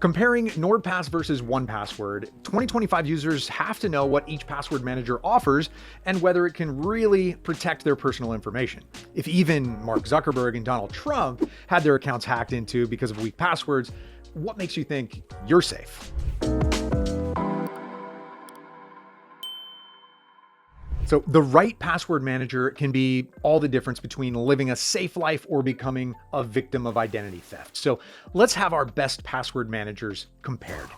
Comparing NordPass versus 1Password, 2025 users have to know what each password manager offers and whether it can really protect their personal information. If even Mark Zuckerberg and Donald Trump had their accounts hacked into because of weak passwords, what makes you think you're safe? So the right password manager can be all the difference between living a safe life or becoming a victim of identity theft. So let's have our best password managers compared.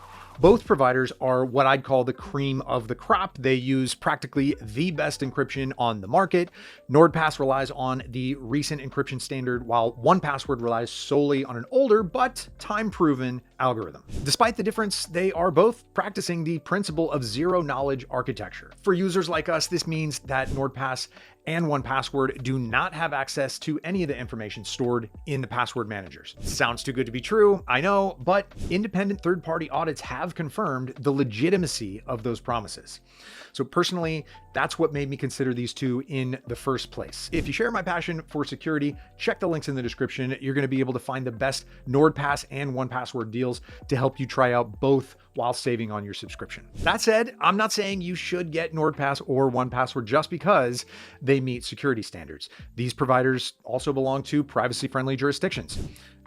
Both providers are what I'd call the cream of the crop. They use practically the best encryption on the market. NordPass relies on the recent encryption standard, while 1Password relies solely on an older but time-proven algorithm. Despite the difference, they are both practicing the principle of zero-knowledge architecture. For users like us, this means that NordPass and 1Password do not have access to any of the information stored in the password managers. Sounds too good to be true, I know, but independent third-party audits have confirmed the legitimacy of those promises. So personally, that's what made me consider these two in the first place. If you share my passion for security, check the links in the description. You're going to be able to find the best NordPass and 1Password deals to help you try out both while saving on your subscription. That said, I'm not saying you should get NordPass or 1Password just because they meet security standards. These providers also belong to privacy-friendly jurisdictions.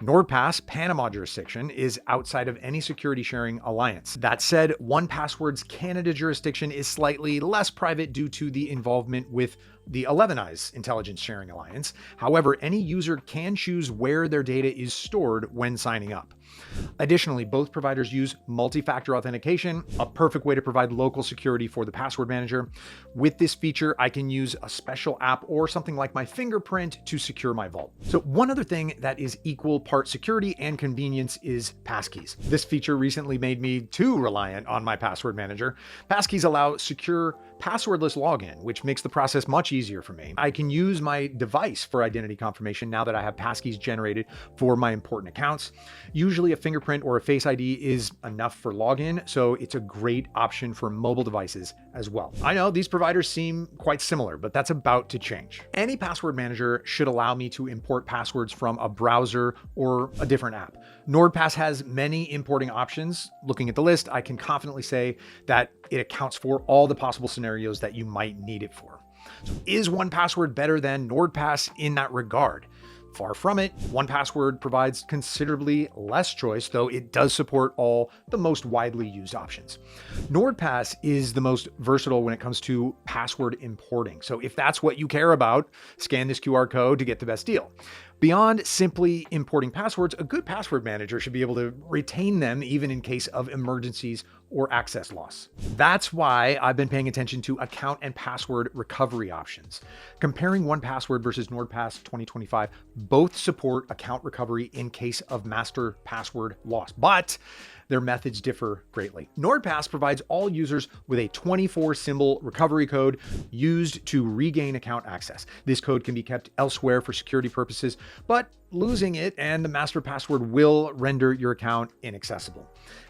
NordPass Panama jurisdiction is outside of any security sharing alliance. That said, 1Password's Canada jurisdiction is slightly less private due to the involvement with the 11 Eyes Intelligence Sharing Alliance. However, any user can choose where their data is stored when signing up. Additionally, both providers use multi-factor authentication, a perfect way to provide local security for the password manager. With this feature, I can use a special app or something like my fingerprint to secure my vault. So one other thing that is equal part security and convenience is Passkeys. This feature recently made me too reliant on my password manager. Passkeys allow secure passwordless login, which makes the process much easier for me. I can use my device for identity confirmation now that I have passkeys generated for my important accounts. Usually a fingerprint or a Face ID is enough for login, so it's a great option for mobile devices as well. I know these providers seem quite similar, but that's about to change. Any password manager should allow me to import passwords from a browser or a different app. NordPass has many importing options. Looking at the list, I can confidently say that it accounts for all the possible scenarios that you might need it for. So is 1Password better than NordPass in that regard? Far from it. 1Password provides considerably less choice, though it does support all the most widely used options. NordPass is the most versatile when it comes to password importing. So if that's what you care about, scan this QR code to get the best deal. Beyond simply importing passwords, a good password manager should be able to retain them even in case of emergencies or access loss. That's why I've been paying attention to account and password recovery options. Comparing 1Password versus NordPass 2025, both support account recovery in case of master password loss, but their methods differ greatly. NordPass provides all users with a 24-symbol recovery code used to regain account access. This code can be kept elsewhere for security purposes, but losing it and the master password will render your account inaccessible.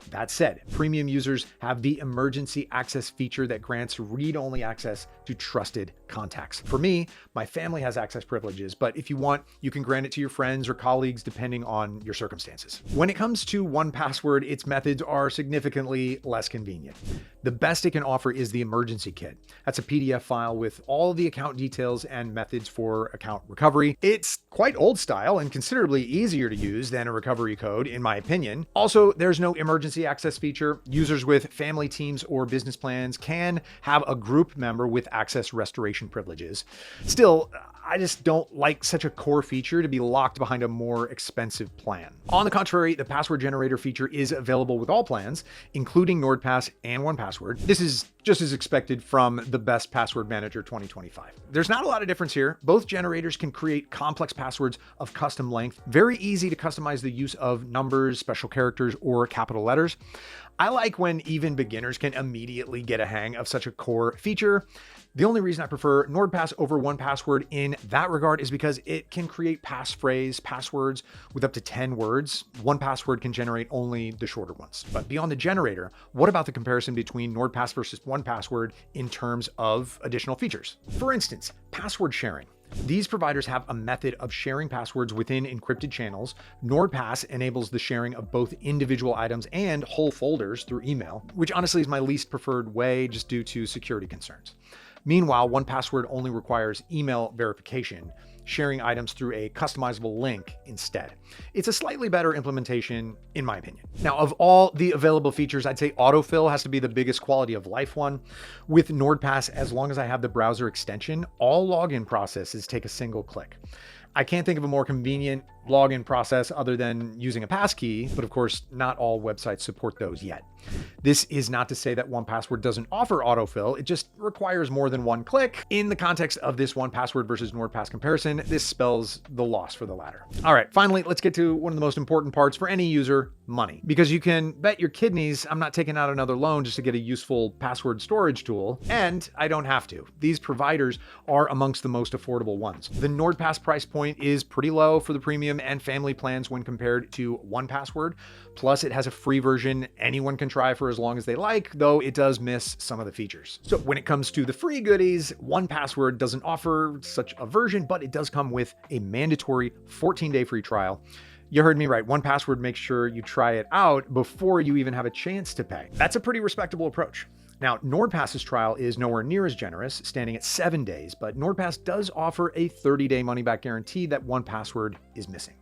That said, premium users have the emergency access feature that grants read-only access to trusted contacts. For me, my family has access privileges, but if you want, you can grant it to your friends or colleagues depending on your circumstances. When it comes to 1Password, its methods are significantly less convenient. The best it can offer is the emergency kit. That's a PDF file with all the account details and methods for account recovery. It's quite old style and considerably easier to use than a recovery code, in my opinion. Also, there's no emergency access feature. Users with family teams or business plans can have a group member with access restoration privileges. Still, I just don't like such a core feature to be locked behind a more expensive plan. On the contrary, the password generator feature is available with all plans, including NordPass and 1Password. This is just as expected from the best password manager 2025. There's not a lot of difference here. Both generators can create complex passwords of custom length. Very easy to customize the use of numbers, special characters, or capital letters. I like when even beginners can immediately get a hang of such a core feature. The only reason I prefer NordPass over 1Password in that regard is because it can create passphrase passwords with up to 10 words. 1Password can generate only the shorter ones. But beyond the generator, what about the comparison between NordPass versus 1Password in terms of additional features? For instance, password sharing. These providers have a method of sharing passwords within encrypted channels. NordPass enables the sharing of both individual items and whole folders through email, which honestly is my least preferred way just due to security concerns. Meanwhile, 1Password only requires email verification, sharing items through a customizable link instead. It's a slightly better implementation, in my opinion. Now, of all the available features, I'd say autofill has to be the biggest quality of life one. With NordPass, as long as I have the browser extension, all login processes take a single click. I can't think of a more convenient login process other than using a passkey, but of course, not all websites support those yet. This is not to say that 1Password doesn't offer autofill, it just requires more than one click. In the context of this 1Password versus NordPass comparison, this spells the loss for the latter. All right, finally, let's get to one of the most important parts for any user, money. Because you can bet your kidneys I'm not taking out another loan just to get a useful password storage tool, and I don't have to. These providers are amongst the most affordable ones. The NordPass price point is pretty low for the premium and family plans when compared to 1Password. Plus, it has a free version anyone can try for as long as they like, though it does miss some of the features. So when it comes to the free goodies, 1Password doesn't offer such a version, but it does come with a mandatory 14-day free trial. You heard me right. 1Password makes sure you try it out before you even have a chance to pay. That's a pretty respectable approach. Now, NordPass's trial is nowhere near as generous, standing at 7 days, but NordPass does offer a 30-day money-back guarantee that 1Password is missing.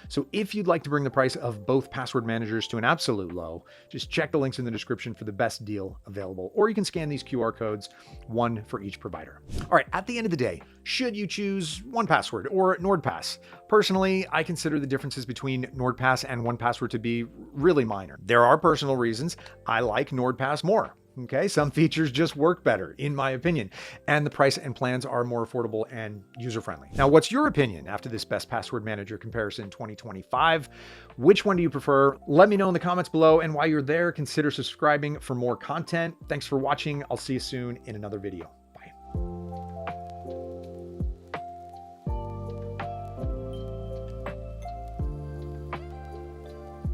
So if you'd like to bring the price of both password managers to an absolute low, just check the links in the description for the best deal available, or you can scan these QR codes, one for each provider. All right, at the end of the day, should you choose 1Password or NordPass? Personally, I consider the differences between NordPass and 1Password to be really minor. There are personal reasons I like NordPass more. Okay, some features just work better, in my opinion, and the price and plans are more affordable and user-friendly. Now, what's your opinion after this best password manager comparison 2025? Which one do you prefer? Let me know in the comments below, and while you're there, consider subscribing for more content. Thanks for watching. I'll see you soon in another video.